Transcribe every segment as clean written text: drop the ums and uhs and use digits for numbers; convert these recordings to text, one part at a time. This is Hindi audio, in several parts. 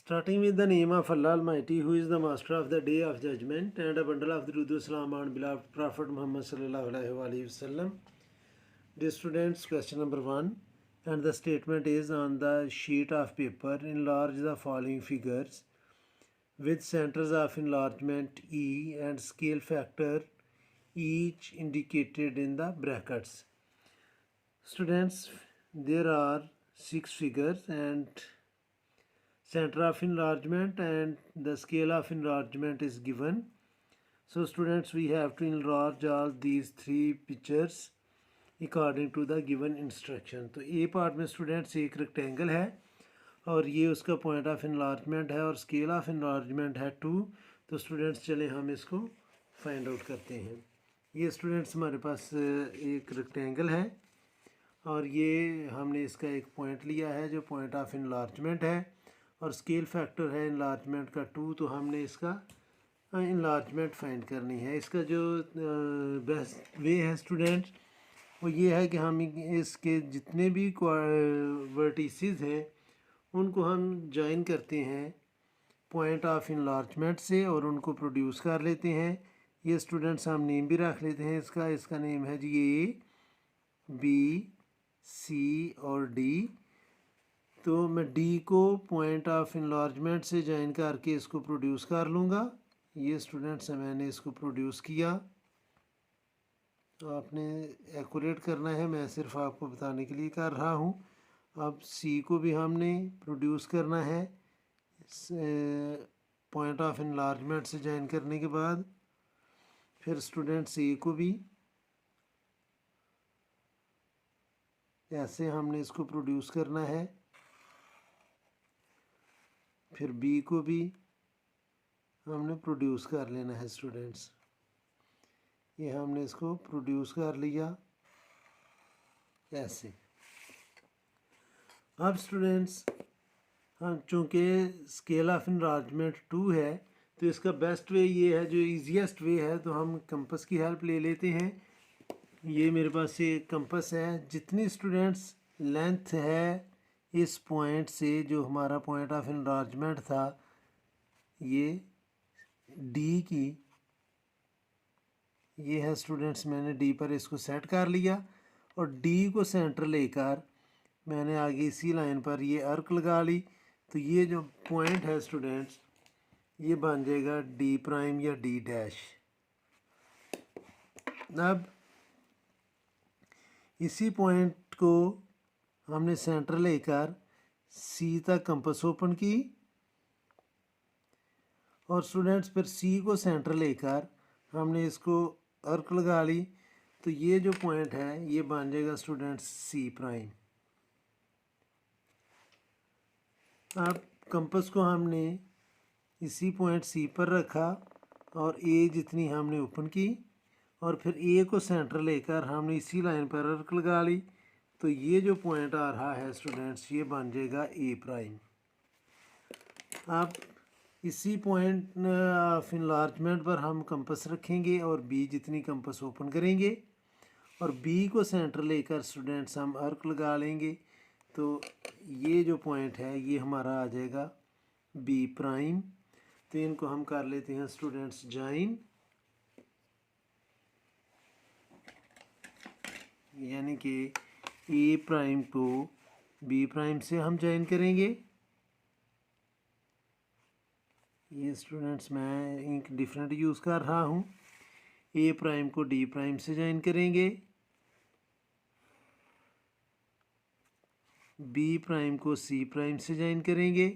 Starting with the name of Allah Almighty, who is the master of the day of judgment, and a bundle of the Dudu Salam on beloved Prophet Muhammad sallallahu alaihi wasallam. Dear students, question number 1, and the statement is: on the sheet of paper, enlarge the following figures with centers of enlargement E and scale factor each indicated in the brackets. Students, there are 6 figures and center of enlargement and the scale of enlargement is given. So students, we have to enlarge all these 3 pictures according to the given instruction. तो ए पार्ट में स्टूडेंट्स एक रेक्टेंगल है और ये उसका पॉइंट ऑफ enlargement है और स्केल ऑफ enlargement है 2. तो स्टूडेंट्स चलें हम इसको फाइंड आउट करते हैं. ये स्टूडेंट्स हमारे पास एक रेक्टेंगल है और ये हमने इसका एक पॉइंट लिया है जो पॉइंट ऑफ enlargement है और स्केल फैक्टर है enlargement का 2. तो हमने इसका enlargement फाइंड करनी है. इसका जो बेस्ट वे है स्टूडेंट्स वो ये है कि हम इसके जितने भी वर्टिसेस हैं उनको हम जॉइन करते हैं पॉइंट ऑफ enlargement से और उनको प्रोड्यूस कर लेते हैं. ये स्टूडेंट्स हम नेम भी रख लेते हैं इसका नेम है जी ए बी सी और डी. तो मैं डी को पॉइंट ऑफ enlargement से जॉइन करके इसको प्रोड्यूस कर लूँगा. ये स्टूडेंट्स मैंने इसको प्रोड्यूस किया. आपने एक्यूरेट करना है, मैं सिर्फ आपको बताने के लिए कर रहा हूँ. अब सी को भी हमने प्रोड्यूस करना है पॉइंट ऑफ enlargement से जॉइन करने के बाद. फिर स्टूडेंट्स ए को भी ऐसे हमने इसको प्रोड्यूस करना है. फिर बी को भी हमने प्रोड्यूस कर लेना है स्टूडेंट्स. ये हमने इसको प्रोड्यूस कर लिया ऐसे. अब स्टूडेंट्स हम चूँकि स्केल ऑफ enlargement 2 है तो इसका बेस्ट वे ये है, जो इजीएस्ट वे है, तो हम कंपस की हेल्प ले लेते हैं. ये मेरे पास ये कंपस है. जितनी स्टूडेंट्स लेंथ है इस पॉइंट से जो हमारा पॉइंट ऑफ enlargement था ये डी की, ये है स्टूडेंट्स, मैंने डी पर इसको सेट कर लिया और डी को सेंटर लेकर मैंने आगे इसी लाइन पर ये अर्क लगा ली. तो ये जो पॉइंट है स्टूडेंट्स ये बन जाएगा डी प्राइम या डी डैश. अब इसी पॉइंट को हमने सेंटर लेकर सी तक कंपस ओपन की और स्टूडेंट्स फिर सी को सेंटर लेकर हमने इसको अर्क लगा ली. तो ये जो पॉइंट है ये बन जाएगा स्टूडेंट्स सी प्राइम. अब कंपस को हमने इसी पॉइंट सी पर रखा और ए जितनी हमने ओपन की और फिर ए को सेंटर लेकर हमने इसी लाइन पर अर्क लगा ली. तो ये जो पॉइंट आ रहा है स्टूडेंट्स ये बन जाएगा ए प्राइम. अब इसी पॉइंट ऑफ enlargement पर हम कंपस रखेंगे और बी जितनी कंपस ओपन करेंगे और बी को सेंटर लेकर स्टूडेंट्स हम अर्क लगा लेंगे. तो ये जो पॉइंट है ये हमारा आ जाएगा बी प्राइम. तो इनको हम कर लेते हैं स्टूडेंट्स जॉइन, यानी कि ए प्राइम को बी प्राइम से हम जॉइन करेंगे. ये स्टूडेंट्स मैं इंक डिफरेंट यूज़ कर रहा हूँ. ए प्राइम को डी प्राइम से जॉइन करेंगे, बी प्राइम को सी प्राइम से जॉइन करेंगे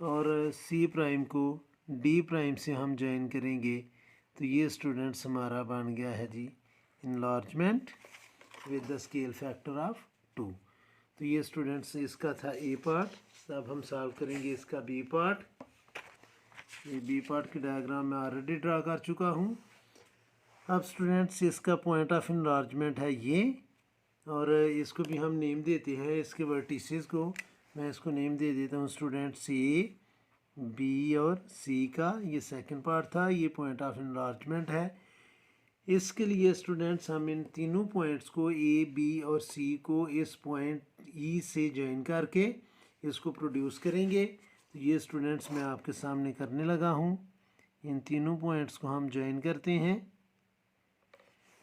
और सी प्राइम को डी प्राइम से हम जॉइन करेंगे. तो ये स्टूडेंट्स हमारा बन गया है जी enlargement with the scale factor of 2. तो ये स्टूडेंट्स इसका था ए पार्ट. अब हम सॉल्व करेंगे इसका बी पार्ट. ये बी पार्ट की डायग्राम मैं ऑलरेडी ड्रा कर चुका हूँ. अब स्टूडेंट्स इसका पॉइंट ऑफ enlargement है ये और इसको भी हम नेम देते हैं इसके वर्टिसेस को. मैं इसको नेम दे देता हूँ स्टूडेंट्स ए बी और सी का. ये सेकंड पार्ट था, ये पॉइंट ऑफ enlargement है. इसके लिए स्टूडेंट्स हम इन तीनों पॉइंट्स को ए बी और सी को इस पॉइंट ई से ज्वाइन करके इसको प्रोड्यूस करेंगे। तो ये स्टूडेंट्स मैं आपके सामने करने लगा हूँ। इन तीनों पॉइंट्स को हम ज्वाइन करते हैं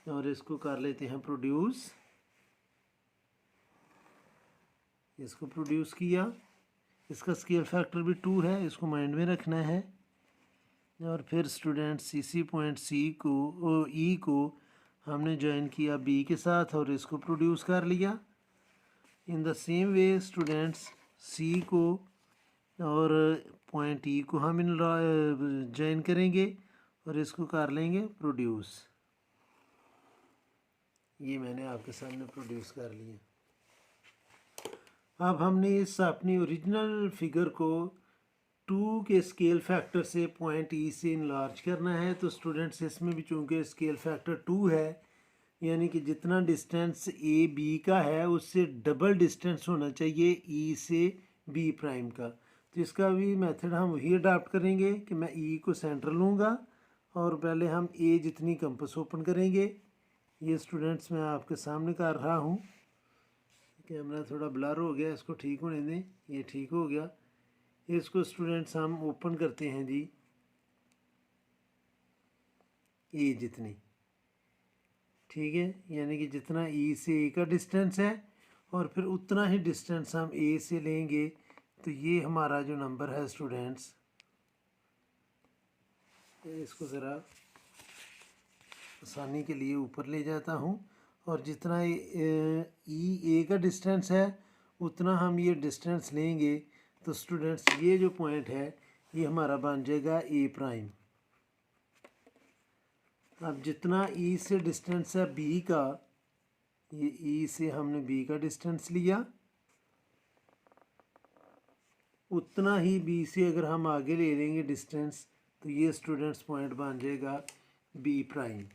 और इसको कर लेते हैं प्रोड्यूस। इसको प्रोड्यूस किया, इसका स्केल फैक्टर भी 2 है, इसको माइंड में रखना है। और फिर स्टूडेंट्स इसी पॉइंट ई को हमने ज्वाइन किया बी के साथ और इसको प्रोड्यूस कर लिया। In the same way students C को और पॉइंट ई को हम इन ज्वाइन करेंगे और इसको कर लेंगे प्रोड्यूस। ये मैंने आपके सामने प्रोड्यूस कर लिया। अब हमने इस अपनी ओरिजिनल फिगर को 2 के स्केल फैक्टर से पॉइंट ई से इनलार्ज करना है। तो स्टूडेंट्स इसमें भी चूँकि स्केल फैक्टर 2 है, यानी कि जितना डिस्टेंस ए बी का है उससे डबल डिस्टेंस होना चाहिए ई से बी प्राइम का। तो इसका भी मेथड हम वही अडाप्ट करेंगे कि मैं ई को सेंटर लूँगा और पहले हम ए जितनी कंपास ओपन करेंगे। ये स्टूडेंट्स मैं आपके सामने कर रहा हूँ। कैमरा थोड़ा ब्लर हो गया, इसको ठीक होने दें। ये ठीक हो गया। इसको स्टूडेंट्स हम ओपन करते हैं जी ए जितनी, ठीक है, यानी कि जितना ई से ए का डिस्टेंस है और फिर उतना ही डिस्टेंस हम ए से लेंगे। तो ये हमारा जो नंबर है स्टूडेंट्स, इसको ज़रा आसानी के लिए ऊपर ले जाता हूँ और जितना ई ए का डिस्टेंस है उतना हम ये डिस्टेंस लेंगे। तो स्टूडेंट्स ये जो पॉइंट है ये हमारा बन जाएगा ए प्राइम। अब जितना ई से डिस्टेंस है बी का, ये ई से हमने बी का डिस्टेंस लिया, उतना ही बी से अगर हम आगे ले लेंगे डिस्टेंस तो ये स्टूडेंट्स पॉइंट बन जाएगा बी प्राइम।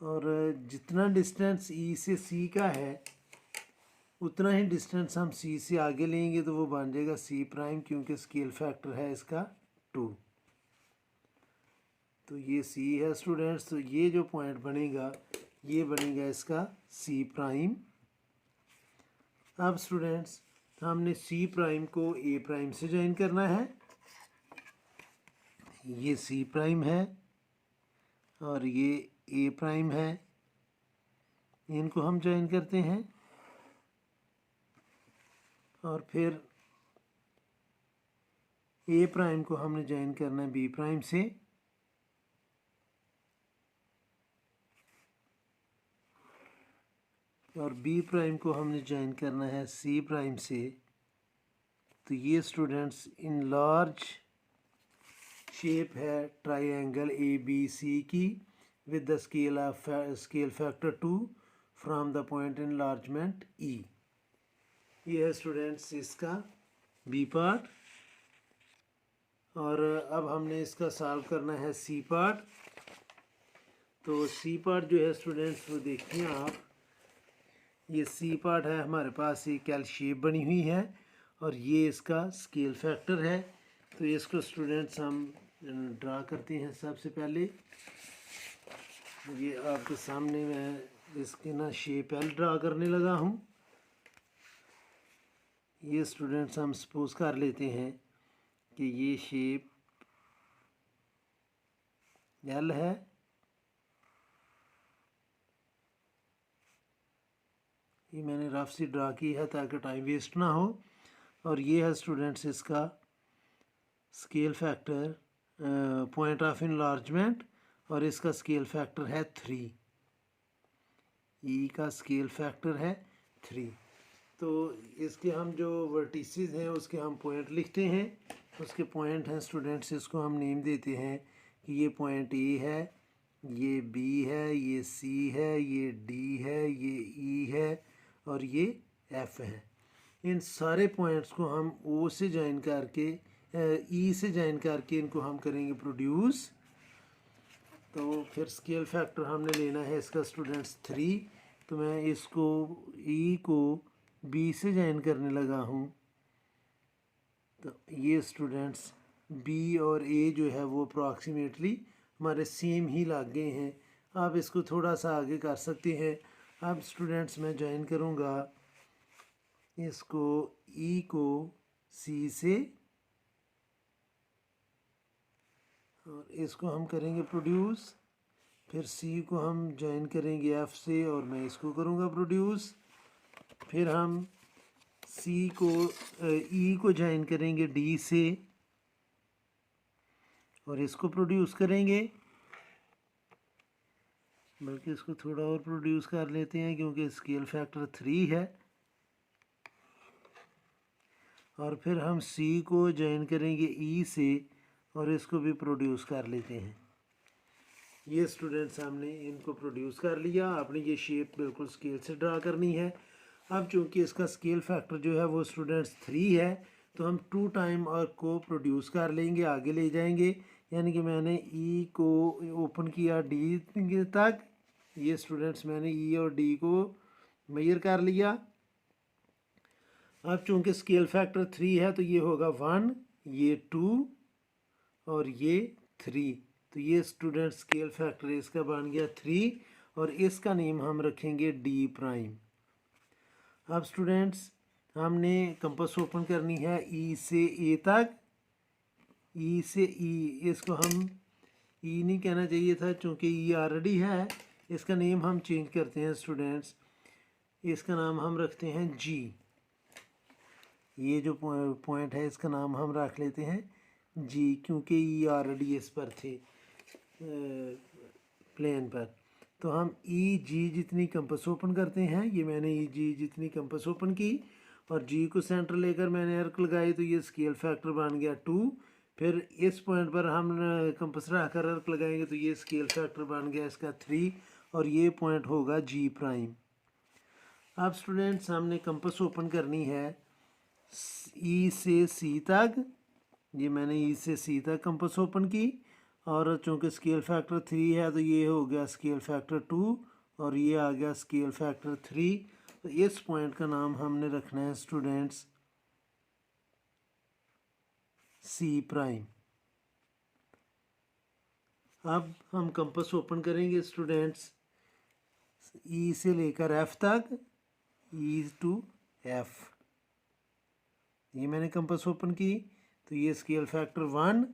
और जितना डिस्टेंस ई से सी का है उतना ही डिस्टेंस हम सी से आगे लेंगे तो वो बन जाएगा सी प्राइम, क्योंकि स्केल फैक्टर है इसका 2। तो ये सी है स्टूडेंट्स। तो ये जो पॉइंट बनेगा ये बनेगा इसका सी प्राइम। अब स्टूडेंट्स हमने सी प्राइम को ए प्राइम से ज्वाइन करना है। ये सी प्राइम है और ये ए प्राइम है, इनको हम ज्वाइन करते हैं। और फिर ए प्राइम को हमने ज्वाइन करना है बी प्राइम से। और बी प्राइम को हमने ज्वाइन करना है सी प्राइम से। तो ये स्टूडेंट्स इन लार्ज शेप है ट्राइंगल ए बी सी की with the scale factor 2 from the point enlargement E. ये है स्टूडेंट्स इसका बी पार्ट। और अब हमने इसका सॉल्व करना है सी पार्ट। तो सी पार्ट जो है स्टूडेंट्स वो देखिए आप, ये सी पार्ट है हमारे पास, एक एल शेप बनी हुई है और ये इसका स्केल फैक्टर है। तो इसको स्टूडेंट्स हम ड्रा करते हैं। सबसे पहले ये आपके सामने मैं इसके ना शेप एल ड्रा करने लगा हूँ। ये स्टूडेंट्स हम सपोज कर लेते हैं कि ये शेप एल है। ये मैंने रफ सी ड्रा की है ताकि टाइम वेस्ट ना हो। और ये है स्टूडेंट्स इसका scale factor point of enlargement और इसका स्केल फैक्टर है 3। ई का स्केल फैक्टर है 3। तो इसके हम जो वर्टिसेस हैं उसके हम पॉइंट लिखते हैं। उसके पॉइंट हैं स्टूडेंट्स, इसको हम नेम देते हैं कि ये पॉइंट ए है, ये बी है, ये सी है, ये डी है, ये ई है और ये एफ है। इन सारे पॉइंट्स को हम ओ से ज्वाइन करके ई से ज्वाइन करके इनको हम करेंगे प्रोड्यूस। तो फिर स्केल फैक्टर हमने लेना है इसका स्टूडेंट्स 3। तो मैं इसको ई को बी से ज्वाइन करने लगा हूँ। तो ये स्टूडेंट्स बी और ए जो है वो अप्रॉक्सीमेटली हमारे सेम ही लग गए हैं। आप इसको थोड़ा सा आगे कर सकते हैं। अब स्टूडेंट्स मैं ज्वाइन करूँगा इसको ई को सी से और इसको हम करेंगे प्रोड्यूस, फिर सी को हम ज्वाइन करेंगे एफ से और मैं इसको करूँगा प्रोड्यूस, फिर हम सी को ई को ज्वाइन करेंगे डी से और इसको प्रोड्यूस करेंगे, बल्कि इसको थोड़ा और प्रोड्यूस कर लेते हैं क्योंकि स्केल फैक्टर 3 है। और फिर हम सी को ज्वाइन करेंगे ई से और इसको भी प्रोड्यूस कर लेते हैं। ये स्टूडेंट्स हमने इनको प्रोड्यूस कर लिया। आपने ये शेप बिल्कुल स्केल से ड्रा करनी है। अब चूंकि इसका स्केल फैक्टर जो है वो स्टूडेंट्स 3 है, तो हम 2 टाइम और को प्रोड्यूस कर लेंगे, आगे ले जाएंगे। यानी कि मैंने ई को ओपन किया डी तक, ये स्टूडेंट्स मैंने ई और डी को मेजर कर लिया। अब चूंकि स्केल फैक्टर 3 है तो ये होगा 1, ये 2 और ये 3। तो ये स्टूडेंट स्केल फैक्टर इसका बन गया 3 और इसका नेम हम रखेंगे डी प्राइम। अब स्टूडेंट्स हमने कंपास ओपन करनी है ई से ए तक, ई से ई, इसको हम ई नहीं कहना चाहिए था चूँकि ई ऑलरेडी है, इसका नेम हम चेंज करते हैं स्टूडेंट्स, इसका नाम हम रखते हैं जी। ये जो पॉइंट है इसका नाम हम रख लेते हैं जी, क्योंकि ई ऑलरेडी इस पर थे प्लेन पर। तो हम ई जी जितनी कंपास ओपन करते हैं, ये मैंने ई जी जितनी कंपास ओपन की और जी को सेंटर लेकर मैंने अर्क लगाई, तो ये स्केल फैक्टर बन गया 2। फिर इस पॉइंट पर हम कंपास रखकर अर्क लगाएंगे तो ये स्केल फैक्टर बन गया इसका 3 और ये पॉइंट होगा जी प्राइम। अब स्टूडेंट्स हमने कंपास ओपन करनी है ई से सी तक, ये मैंने ई से सी तक कंपास ओपन की और चूँकि स्केल फैक्टर 3 है तो ये हो गया स्केल फैक्टर 2 और ये आ गया स्केल फैक्टर 3। तो इस पॉइंट का नाम हमने रखना है स्टूडेंट्स सी प्राइम। अब हम कंपास ओपन करेंगे स्टूडेंट्स ई से लेकर एफ तक, ई टू एफ, ये मैंने कंपास ओपन की, तो ये स्केल फैक्टर 1,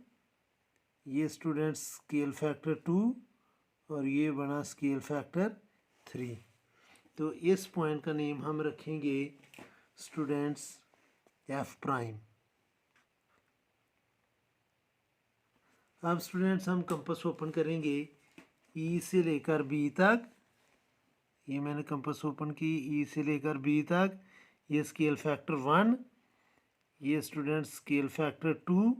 ये स्टूडेंट्स स्केल फैक्टर 2 और ये बना स्केल फैक्टर 3। तो इस पॉइंट का नेम हम रखेंगे स्टूडेंट्स एफ प्राइम। अब स्टूडेंट्स हम कंपास ओपन करेंगे ई से लेकर बी तक, ये मैंने कंपास ओपन की ई से लेकर बी तक, ये स्केल फैक्टर 1, ये स्टूडेंट्स स्केल फैक्टर 2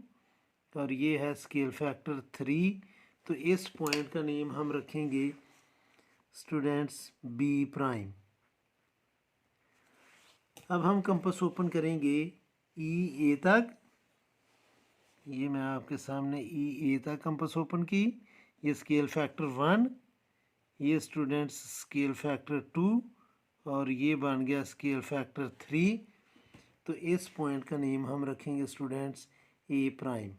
और ये है स्केल फैक्टर 3। तो इस पॉइंट का नेम हम रखेंगे स्टूडेंट्स बी प्राइम। अब हम कंपास ओपन करेंगे ई ए तक, ये मैं आपके सामने ई ए तक कंपास ओपन की, ये स्केल फैक्टर 1, ये स्टूडेंट्स स्केल फैक्टर 2 और ये बन गया स्केल फैक्टर 3। तो इस पॉइंट का नेम हम रखेंगे स्टूडेंट्स ए प्राइम।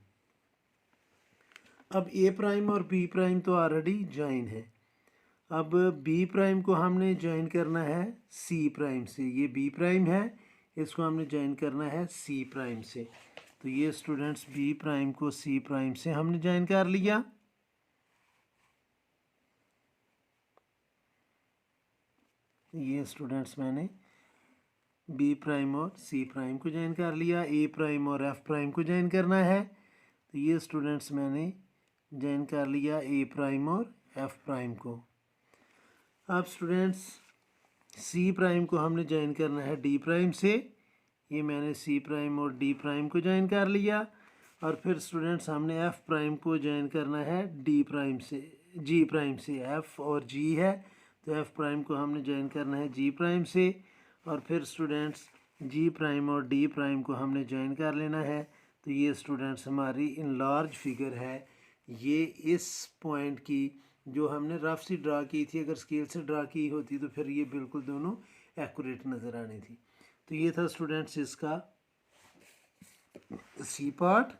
अब ए प्राइम और बी प्राइम तो ऑलरेडी ज्वाइन है, अब बी प्राइम को हमने ज्वाइन करना है सी प्राइम से, ये बी प्राइम है, इसको हमने ज्वाइन करना है सी प्राइम से। तो ये स्टूडेंट्स बी प्राइम को सी प्राइम से हमने ज्वाइन कर लिया। ये स्टूडेंट्स मैंने बी प्राइम और सी प्राइम को ज्वाइन कर लिया, ए प्राइम और एफ प्राइम को ज्वाइन करना है। तो ये स्टूडेंट्स मैंने ज्वाइन कर लिया ए प्राइम और एफ प्राइम को। अब स्टूडेंट्स सी प्राइम को हमने ज्वाइन करना है डी प्राइम से, ये मैंने सी प्राइम और डी प्राइम को ज्वाइन कर लिया। और फिर स्टूडेंट्स हमने एफ प्राइम को ज्वाइन करना है डी प्राइम से, जी प्राइम से, एफ और जी है तो एफ प्राइम को हमने ज्वाइन करना है जी प्राइम से। और फिर स्टूडेंट्स जी प्राइम और डी प्राइम को हमने ज्वाइन कर लेना है। तो ये स्टूडेंट्स हमारी इन लार्ज फिगर है, ये इस पॉइंट की जो हमने रफ सी ड्रा की थी, अगर स्केल से ड्रा की होती तो फिर ये बिल्कुल दोनों एक्यूरेट नज़र आनी थी। तो ये था स्टूडेंट्स इसका सी पार्ट।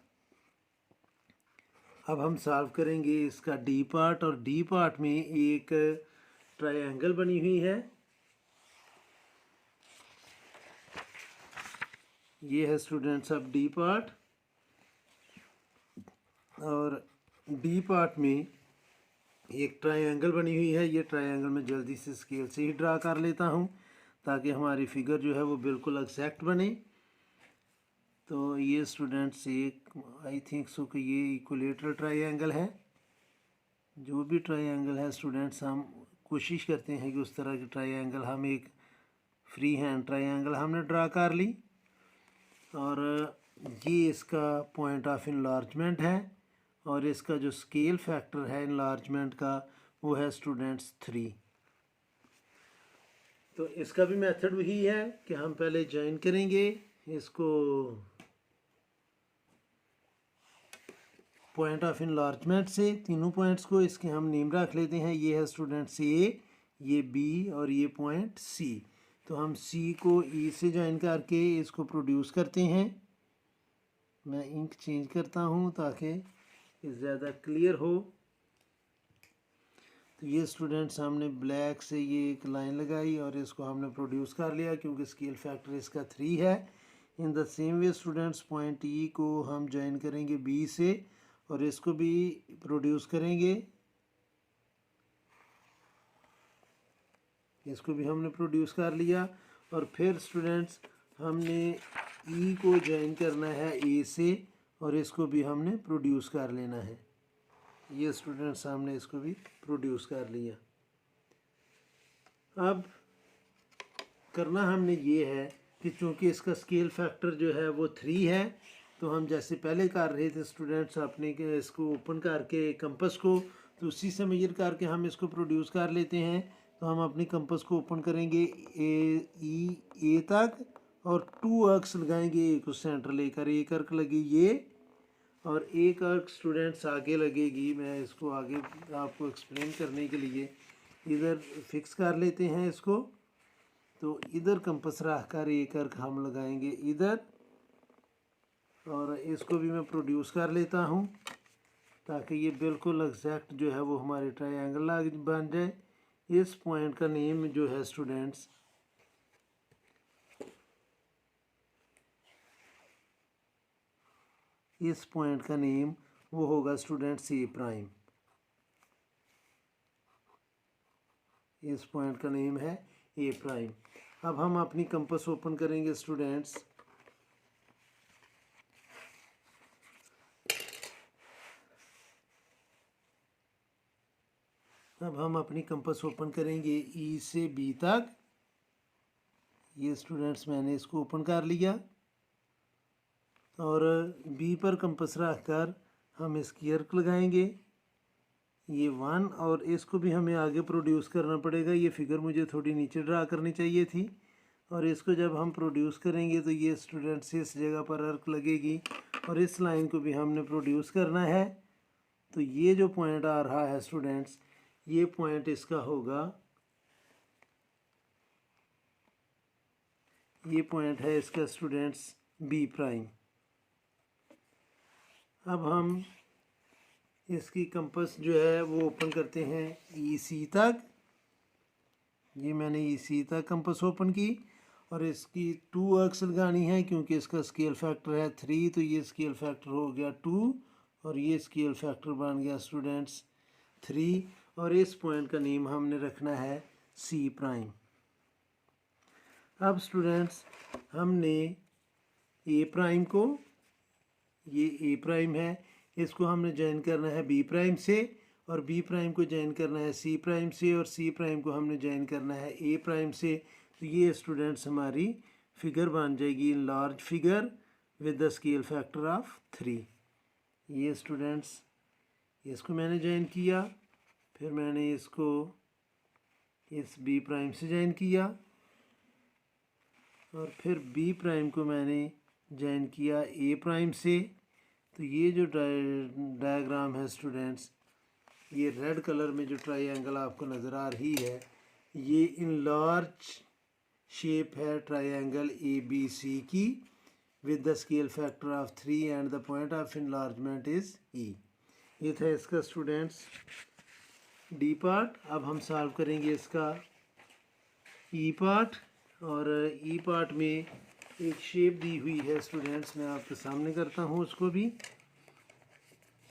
अब हम सॉल्व करेंगे इसका डी पार्ट, और डी पार्ट में एक ट्रायंगल बनी हुई है, ये है स्टूडेंट्स अब डी पार्ट, और डी पार्ट में एक ट्रायंगल बनी हुई है। ये ट्रायंगल मैं जल्दी से स्केल से ही ड्रा कर लेता हूँ ताकि हमारी फिगर जो है वो बिल्कुल एग्जैक्ट बने। तो ये स्टूडेंट्स एक आई थिंक सो कि ये इक्विलेटरल ट्रायंगल है। जो भी ट्रायंगल है स्टूडेंट्स, हम कोशिश करते हैं कि उस तरह की ट्रायंगल, हम एक फ्री हैंड ट्रायंगल हमने ड्रा कर ली, और ये इसका पॉइंट ऑफ इनलार्जमेंट है, और इसका जो स्केल फैक्टर है इनलार्जमेंट का वो है स्टूडेंट्स 3। तो इसका भी मेथड वही है कि हम पहले ज्वाइन करेंगे इसको पॉइंट ऑफ इनलार्जमेंट से, तीनों पॉइंट्स को इसके हम नेम रख लेते हैं। ये है स्टूडेंट्स ए, ये बी और ये पॉइंट सी। तो हम सी को ई से ज्वाइन करके इसको प्रोड्यूस करते हैं। मैं इंक चेंज करता हूँ ताकि ज़्यादा क्लियर हो। तो ये स्टूडेंट्स हमने ब्लैक से ये एक लाइन लगाई और इसको हमने प्रोड्यूस कर लिया क्योंकि स्केल फैक्टर इसका 3 है। इन the same way students point ई को हम ज्वाइन करेंगे बी से और इसको भी प्रोड्यूस करेंगे, इसको भी हमने प्रोड्यूस कर लिया। और फिर स्टूडेंट्स हमने ई को ज्वाइन करना है ए से और इसको भी हमने प्रोड्यूस कर लेना है। ये स्टूडेंट्स हमने इसको भी प्रोड्यूस कर लिया। अब करना हमने ये है कि चूँकि इसका स्केल फैक्टर जो है वो 3 है, तो हम जैसे पहले कर रहे थे स्टूडेंट्स अपने इसको ओपन करके कंपस को, तो उसी से मेजर करके हम इसको प्रोड्यूस कर लेते हैं। तो हम अपनी कंपस को ओपन करेंगे ए तक और 2 अर्क्स लगाएंगे, एक को सेंटर लेकर, एक अर्क लगी ये और एक अर्क स्टूडेंट्स आगे लगेगी। मैं इसको आगे आपको एक्सप्लेन करने के लिए इधर फिक्स कर लेते हैं इसको। तो इधर कंपस रख कर एक अर्क हम लगाएंगे इधर, और इसको भी मैं प्रोड्यूस कर लेता हूँ ताकि ये बिल्कुल एग्जैक्ट जो है वो हमारे ट्रायंगल बन जाए। इस पॉइंट का नेम जो है स्टूडेंट्स इस पॉइंट का नेम वो होगा स्टूडेंट्स ए प्राइम। इस पॉइंट का नेम है ए प्राइम। अब हम अपनी कंपस ओपन करेंगे स्टूडेंट्स। अब हम अपनी कंपस ओपन करेंगे ई से बी तक। ये स्टूडेंट्स मैंने इसको ओपन कर लिया और बी पर कंपस रख कर हम इसकी अर्क लगाएंगे ये 1, और इसको भी हमें आगे प्रोड्यूस करना पड़ेगा। ये फिगर मुझे थोड़ी नीचे ड्रा करनी चाहिए थी, और इसको जब हम प्रोड्यूस करेंगे तो ये स्टूडेंट्स इस जगह पर अर्क लगेगी और इस लाइन को भी हमने प्रोड्यूस करना है। तो ये जो पॉइंट आ रहा है स्टूडेंट्स, ये पॉइंट इसका होगा, ये पॉइंट है इसका स्टूडेंट्स बी प्राइम। अब हम इसकी कंपस जो है वो ओपन करते हैं ई सी तक। ये मैंने ई सी तक कंपस ओपन की और इसकी 2 अर्क्स लगानी है क्योंकि इसका स्केल फैक्टर है 3, तो ये स्केल फैक्टर हो गया 2 और ये स्केल फैक्टर बन गया स्टूडेंट्स 3, और इस पॉइंट का नेम हमने रखना है सी प्राइम। अब स्टूडेंट्स हमने ए प्राइम को, ये ए प्राइम है, इसको हमने ज्वाइन करना है बी प्राइम से, और बी प्राइम को ज्वाइन करना है सी प्राइम से, और सी प्राइम को हमने ज्वाइन करना है ए प्राइम से। तो ये स्टूडेंट्स हमारी फिगर बन जाएगी in large figure with the scale factor of 3। ये स्टूडेंट्स इसको मैंने ज्वाइन किया, फिर मैंने इसको इस बी प्राइम से ज्वाइन किया, और फिर बी प्राइम को मैंने ज्वाइन किया ए प्राइम से। तो ये जो डायग्राम है स्टूडेंट्स, ये रेड कलर में जो ट्रायंगल आपको नज़र आ रही है, ये इन लार्ज शेप है ट्रायंगल ए बी सी की with the scale factor of 3 and the point of enlargement is E. ये था इसका स्टूडेंट्स डी पार्ट। अब हम सॉल्व करेंगे इसका ई पार्ट, और ई पार्ट में एक शेप दी हुई है स्टूडेंट्स, मैं आपके सामने करता हूँ उसको भी।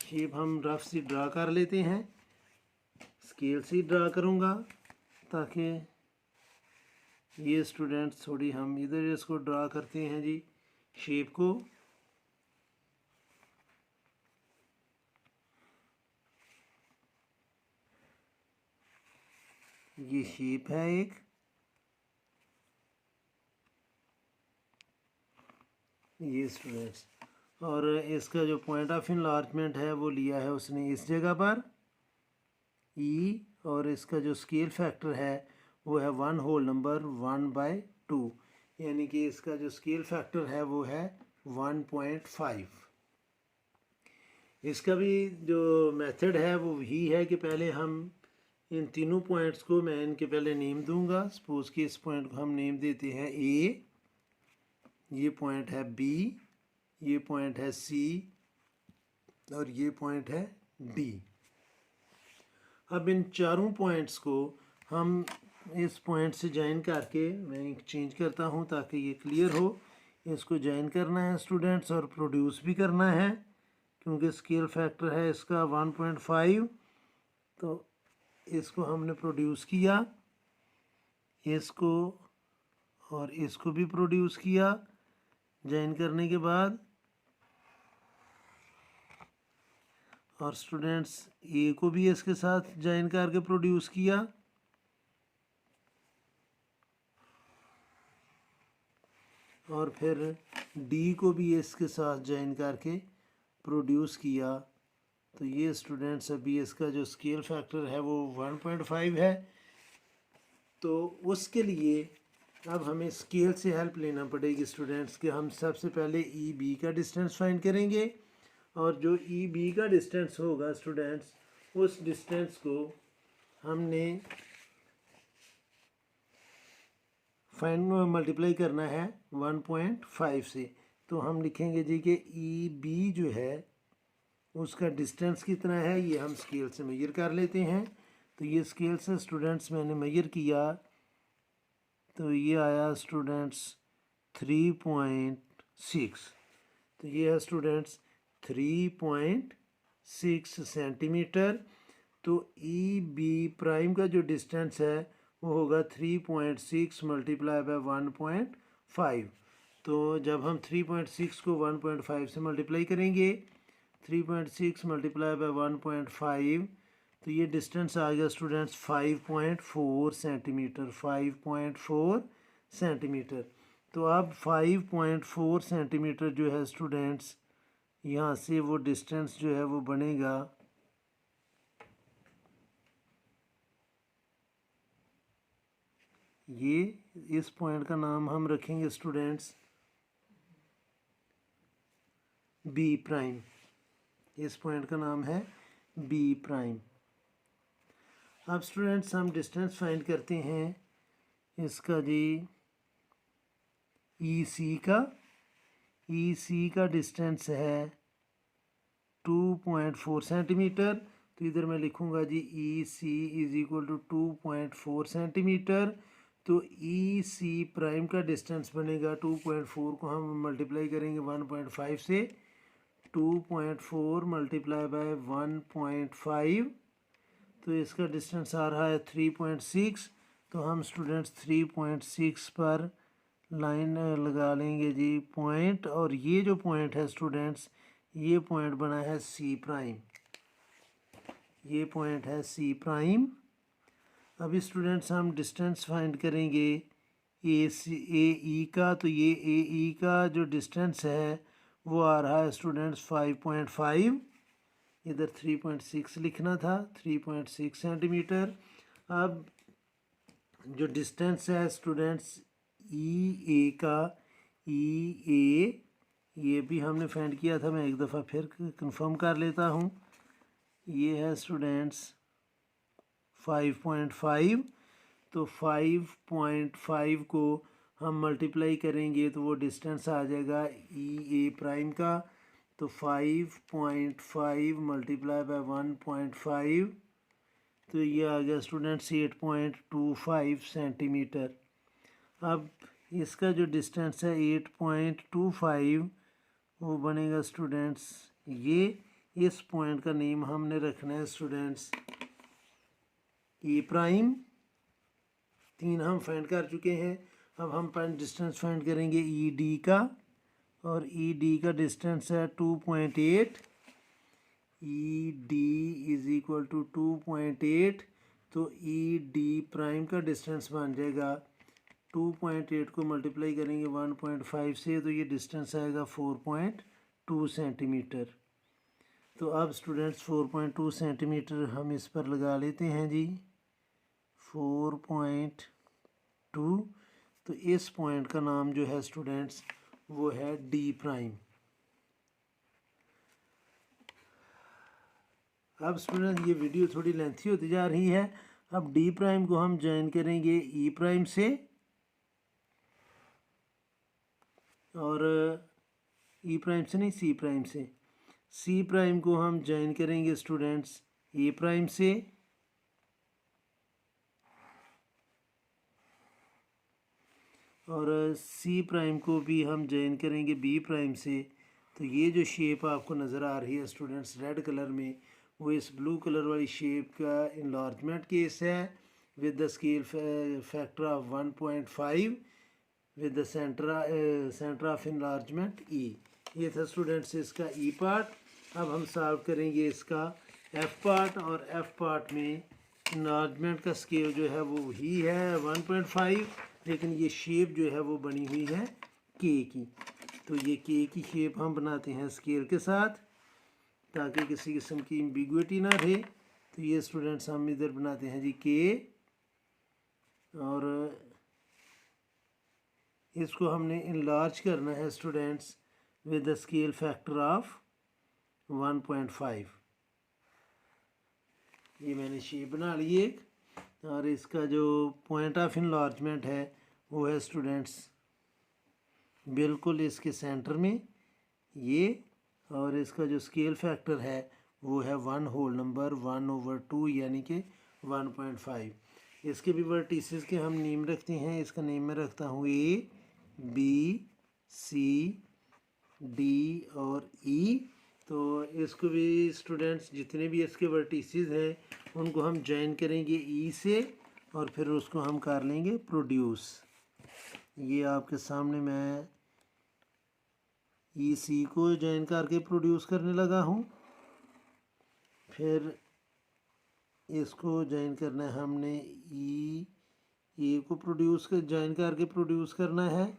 शेप हम रफ सी ड्रा कर लेते हैं, स्केल से ड्रा करूँगा ताकि ये स्टूडेंट्स थोड़ी हम इधर इसको ड्रा करते हैं जी शेप को। ये शेप है एक, ये स्टूडेंट्स, और इसका जो पॉइंट ऑफ इनलार्जमेंट है वो लिया है उसने इस जगह पर ई, और इसका जो स्केल फैक्टर है वो है 1 होल नंबर 1/2, यानी कि इसका जो स्केल फैक्टर है वो है 1.5। इसका भी जो मेथड है वो वही है कि पहले हम इन तीनों पॉइंट्स को, मैं इनके पहले नेम दूंगा। सपोज कि इस पॉइंट को हम नेम देते हैं ए, ये पॉइंट है बी, ये पॉइंट है सी, और ये पॉइंट है डी। अब इन चारों पॉइंट्स को हम इस पॉइंट से ज्वाइन करके, मैं चेंज करता हूँ ताकि ये क्लियर हो, इसको ज्वाइन करना है स्टूडेंट्स और प्रोड्यूस भी करना है, क्योंकि स्केल फैक्टर है इसका 1.5। तो इसको हमने प्रोड्यूस किया, इसको और इसको भी प्रोड्यूस किया ज्वाइन करने के बाद, और स्टूडेंट्स ए को भी इसके साथ ज्वाइन करके प्रोड्यूस किया, और फिर डी को भी इसके साथ ज्वाइन करके प्रोड्यूस किया। तो ये स्टूडेंट्स अभी इसका जो स्केल फैक्टर है वो 1.5 है। तो उसके लिए अब हमें स्केल से हेल्प लेना पड़ेगी स्टूडेंट्स कि हम सबसे पहले ई बी का डिस्टेंस फाइंड करेंगे, और जो ई बी का डिस्टेंस होगा स्टूडेंट्स, उस डिस्टेंस को हमने फाइंड मल्टीप्लाई करना है 1.5 से। तो हम लिखेंगे जी कि ई बी जो है उसका डिस्टेंस कितना है, ये हम स्केल से मेजर कर लेते हैं। तो ये स्केल से स्टूडेंट्स मैंने मेजर किया, तो ये आया स्टूडेंट्स 3.6। तो ये है स्टूडेंट्स 3.6 सेंटीमीटर। तो ई बी प्राइम का जो डिस्टेंस है वो होगा 3.6 मल्टीप्लाई बाय 1.5। तो जब हम 3.6 को 1.5 से मल्टीप्लाई करेंगे, 3.6 मल्टीप्लाई बाय 1.5, तो ये डिस्टेंस आ गया स्टूडेंट्स 5.4 सेंटीमीटर, 5.4 सेंटीमीटर। तो अब 5.4 सेंटीमीटर जो है स्टूडेंट्स, यहाँ से वो डिस्टेंस जो है वो बनेगा, ये इस पॉइंट का नाम हम रखेंगे स्टूडेंट्स बी प्राइम। इस पॉइंट का नाम है बी प्राइम। अब स्टूडेंट्स हम डिस्टेंस फाइंड करते हैं इसका जी ई सी का। ई सी का डिस्टेंस है 2.4 सेंटीमीटर। तो इधर मैं लिखूंगा जी ई C is equal to 2.4 centimetre. तो ई सी प्राइम का डिस्टेंस बनेगा 2.4 को हम मल्टीप्लाई करेंगे 1.5 से, 2.4 मल्टीप्लाई बाय 1.5, तो इसका डिस्टेंस आ रहा है 3.6। तो हम स्टूडेंट्स 3.6 पर लाइन लगा लेंगे जी पॉइंट, और ये जो पॉइंट है स्टूडेंट्स, ये पॉइंट बना है सी प्राइम, ये पॉइंट है सी प्राइम। अभी स्टूडेंट्स हम डिस्टेंस फाइंड करेंगे ए ई का। तो ये ए ई का जो डिस्टेंस है वो आ रहा है स्टूडेंट्स 5.5, इधर 3.6 लिखना था, 3.6 सेंटीमीटर। अब जो डिस्टेंस है स्टूडेंट्स ई ए का, ई ए ये भी हमने फाइंड किया था, मैं एक दफ़ा फिर कंफर्म कर लेता हूँ। ये है स्टूडेंट्स 5.5। तो 5.5 को हम मल्टीप्लाई करेंगे तो वो डिस्टेंस आ जाएगा ई ए प्राइम का। तो 5.5 मल्टीप्लाई बाय 1.5, तो ये आ गया स्टूडेंट्स 8.25 सेंटीमीटर। अब इसका जो डिस्टेंस है 8.25 वो बनेगा स्टूडेंट्स ये। इस पॉइंट का नेम हमने रखना है स्टूडेंट्स ई प्राइम। 3 हम फाइंड कर चुके हैं। अब हम पॉइंट डिस्टेंस फाइंड करेंगे ई डी का, और ई डी का डिस्टेंस है 2.8। E D is equal to 2.8, तो ई डी प्राइम का डिस्टेंस बन जाएगा 2.8 को मल्टीप्लाई करेंगे 1.5 से, तो ये डिस्टेंस आएगा 4.2 सेंटीमीटर। तो अब स्टूडेंट्स 4.2 सेंटीमीटर हम इस पर लगा लेते हैं जी, 4.2। तो इस पॉइंट का नाम जो है स्टूडेंट्स वो है डी प्राइम। अब स्टूडेंट ये वीडियो थोड़ी लेंथी होती जा रही है। अब डी प्राइम को हम ज्वाइन करेंगे ई प्राइम से, और ई प्राइम से नहीं, सी प्राइम से। सी प्राइम को हम ज्वाइन करेंगे स्टूडेंट्स ए प्राइम से, और सी प्राइम को भी हम ज्वाइन करेंगे बी प्राइम से। तो ये जो शेप आपको नज़र आ रही है स्टूडेंट्स रेड कलर में, वो इस ब्लू कलर वाली शेप का इनलार्जमेंट केस है with the scale factor of 1.5 with the centre of enlargement E. ये था स्टूडेंट्स इसका ई पार्ट। अब हम सॉल्व करेंगे इसका एफ पार्ट, और एफ पार्ट में इनलार्जमेंट का स्केल जो है वो ही है 1.5, लेकिन ये शेप जो है वो बनी हुई है के की। तो ये के की शेप हम बनाते हैं स्केल के साथ ताकि किसी किस्म की एम्बिग्युइटी ना रहे। तो ये स्टूडेंट्स हम इधर बनाते हैं जी के, और इसको हमने इनलार्ज करना है students with the scale factor of 1.5। ये मैंने शेप बना ली एक, और इसका जो पॉइंट ऑफ इनलार्जमेंट है वो है स्टूडेंट्स बिल्कुल इसके सेंटर में ये, और इसका जो स्केल फैक्टर है वो है 1 होल नंबर 1/2 यानी कि 1.5। इसके भी वर्टिसेस के हम नेम रखते हैं। इसका नेम मैं रखता हूँ ए, बी, सी, डी और ई। तो इसको भी स्टूडेंट्स जितने भी इसके वर्टिसेस हैं उनको हम ज्वाइन करेंगे ई से, और फिर उसको हम कर लेंगे प्रोड्यूस। ये आपके सामने मैं ई सी को ज्वाइन करके प्रोड्यूस करने लगा हूँ। फिर इसको ज्वाइन करना है हमने ई ए को प्रोड्यूस कर ज्वाइन करके प्रोड्यूस करना है।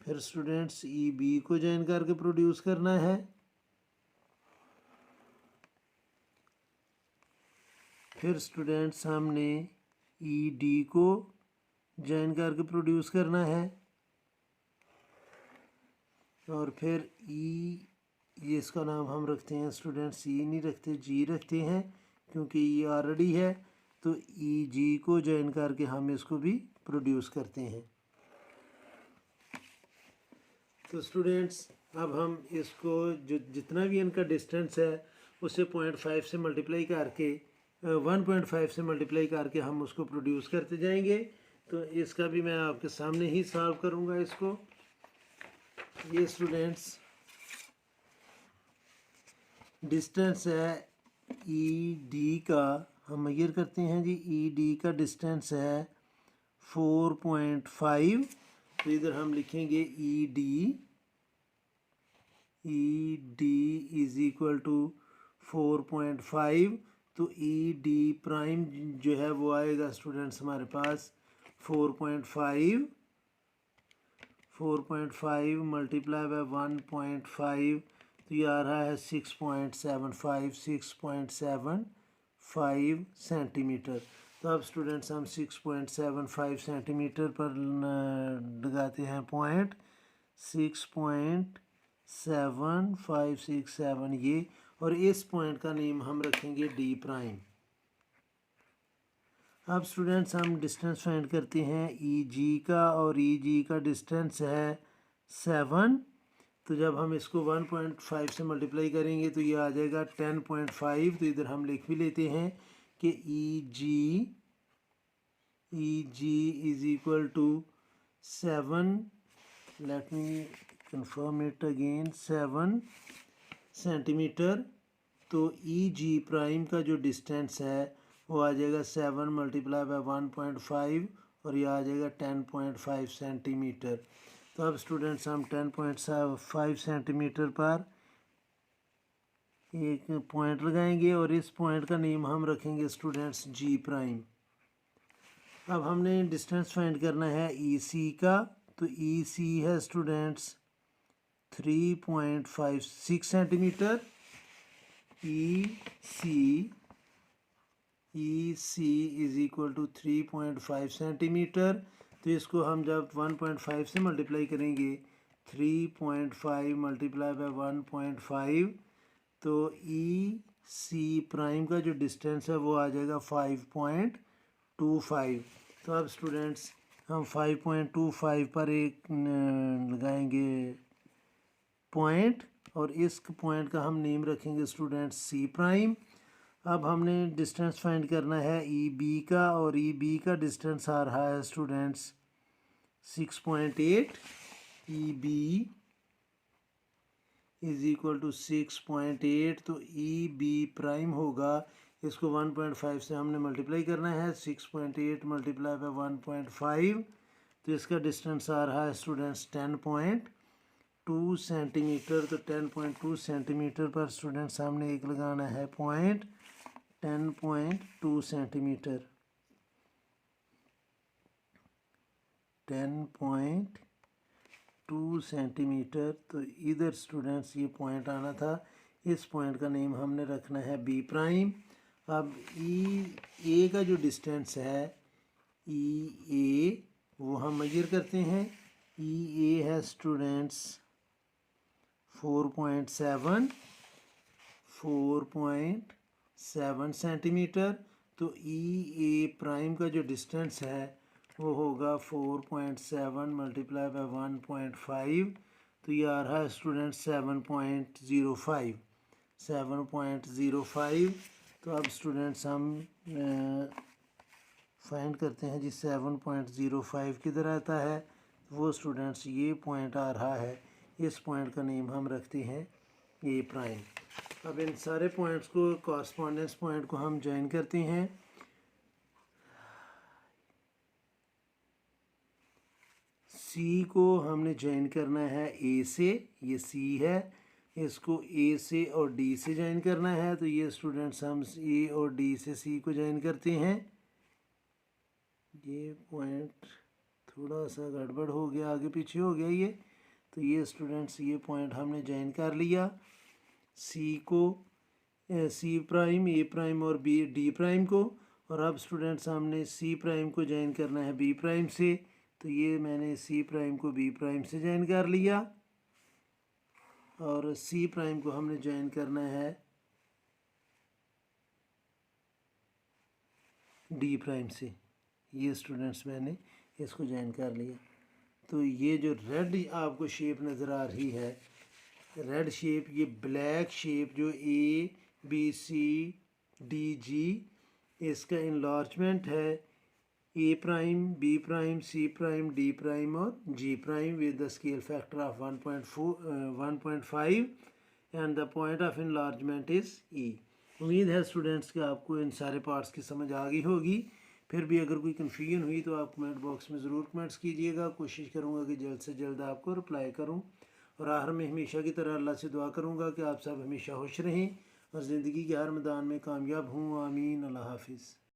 फिर स्टूडेंट्स ई बी को ज्वाइन करके प्रोड्यूस करना है। फिर स्टूडेंट्स हमने ई डी को ज्वाइन करके प्रोड्यूस करना है, और फिर ई, ये इसका नाम हम रखते हैं स्टूडेंट्स ई नहीं रखते जी रखते हैं क्योंकि ये ऑलरेडी है। तो ई जी को ज्वाइन करके हम इसको भी प्रोड्यूस करते हैं। तो स्टूडेंट्स अब हम इसको जो जितना भी इनका डिस्टेंस है उसे 0.5 से मल्टीप्लाई करके 1.5 से मल्टीप्लाई करके हम उसको प्रोड्यूस करते जाएंगे। तो इसका भी मैं आपके सामने ही सॉल्व करूँगा इसको। ये स्टूडेंट्स डिस्टेंस है ई डी का, हम मेजर करते हैं जी। ई डी का डिस्टेंस है 4.5। तो इधर हम लिखेंगे E D is equal to 4.5। तो ई डी प्राइम जो है वो आएगा स्टूडेंट्स हमारे पास 4.5 मल्टीप्लाई बाय 1.5, तो ये आ रहा है 6.75 सेंटीमीटर। तो अब स्टूडेंट्स हम 6.75 सेंटीमीटर पर लगाते हैं पॉइंट। 6.7567 ये, और इस पॉइंट का नेम हम रखेंगे डी प्राइम। अब स्टूडेंट्स हम डिस्टेंस फाइंड करते हैं ई जी का, और ई जी का डिस्टेंस है 7। तो जब हम इसको 1.5 से मल्टीप्लाई करेंगे तो ये आ जाएगा 10.5। तो इधर हम लिख भी लेते हैं कि E G is equal to 7, let me confirm it again, 7 centimetre. तो ई जी प्राइम का जो डिस्टेंस है वो आ जाएगा 7 मल्टीप्लाई बाय 1.5 और ये आ जाएगा 10.5 सेंटीमीटर। तो अब स्टूडेंट्स हम 10.5 सेंटीमीटर पर एक पॉइंट लगाएंगे और इस पॉइंट का नेम हम रखेंगे स्टूडेंट्स जी प्राइम। अब हमने डिस्टेंस फाइंड करना है ई सी का। तो ई सी है students 3.56 centimetre. E C is equal to 3.5 centimetre. तो इसको हम जब 1.5 से मल्टीप्लाई करेंगे, 3.5 मल्टीप्लाई बाय 1.5, तो ई सी प्राइम का जो डिस्टेंस है वो आ जाएगा 5.25। तो अब स्टूडेंट्स हम 5.25 पर एक लगाएंगे पॉइंट और इस पॉइंट का हम नेम रखेंगे स्टूडेंट्स सी प्राइम। अब हमने डिस्टेंस फाइंड करना है ई बी का, और ई बी का डिस्टेंस आ रहा है students 6.8। E B is equal to 6.8। तो ई बी प्राइम होगा, इसको 1.5 से हमने मल्टीप्लाई करना है, 6.8 मल्टीप्लाई बाय 1.5, तो इसका डिस्टेंस आ रहा है स्टूडेंट्स 10.2 सेंटीमीटर। तो 10.2 सेंटीमीटर पर स्टूडेंट्स सामने एक लगाना है पॉइंट, 10.2 सेंटीमीटर, 10.2 सेंटीमीटर। तो इधर स्टूडेंट्स ये पॉइंट आना था, इस पॉइंट का नेम हमने रखना है बी प्राइम। अब ई ए का जो डिस्टेंस है, ई ए, वो हम मेजर करते हैं। ई ए है स्टूडेंट्स 4.7 सेंटीमीटर। तो ई ए प्राइम का जो डिस्टेंस है वो होगा 4.7 मल्टीप्लाई बाय 1.5, तो ये आ रहा है स्टूडेंट 7.05। तो अब स्टूडेंट्स हम फाइंड करते हैं जी 7.05 किधर आता है। वो स्टूडेंट्स ये पॉइंट आ रहा है, इस पॉइंट का नेम हम रखते हैं ए प्राइम। अब इन सारे पॉइंट्स को, कॉरस्पॉन्डेंस पॉइंट को हम ज्वाइन करते हैं। सी को हमने ज्वाइन करना है ए से, ये सी है, इसको ए से और डी से ज्वाइन करना है। तो ये स्टूडेंट्स हम ए और डी से सी को ज्वाइन करते हैं। ये पॉइंट थोड़ा सा गड़बड़ हो गया, आगे पीछे हो गया ये। तो ये स्टूडेंट्स ये पॉइंट हमने ज्वाइन कर लिया, सी को, सी प्राइम, ए प्राइम और बी डी प्राइम को। और अब स्टूडेंट्स हमने सी प्राइम को ज्वाइन करना है बी प्राइम से। तो ये मैंने सी प्राइम को बी प्राइम से ज्वाइन कर लिया, और सी प्राइम को हमने ज्वाइन करना है डी प्राइम से। ये स्टूडेंट्स मैंने इसको ज्वाइन कर लिया। तो ये जो रेड आपको शेप नज़र आ रही है, रेड शेप, ये ब्लैक शेप जो A B C D G, इसका इनलार्जमेंट है A prime, B prime, C prime, D prime और G prime with the scale factor of 1.5 and the point of enlargement is E. उम्मीद है स्टूडेंट्स कि आपको इन सारे पार्ट्स की समझ आ गई होगी। फिर भी अगर कोई कन्फ्यूजन हुई तो आप कमेंट बॉक्स में ज़रूर कमेंट्स कीजिएगा। कोशिश करूँगा कि जल्द से जल्द आपको रिप्लाई करूँ। और आखिर में हमेशा की तरह अल्लाह से दुआ करूँगा कि आप सब हमेशा खुश रहें और ज़िंदगी के हर मैदान में कामयाब हों। आमीन। अल्लाह हाफिज़।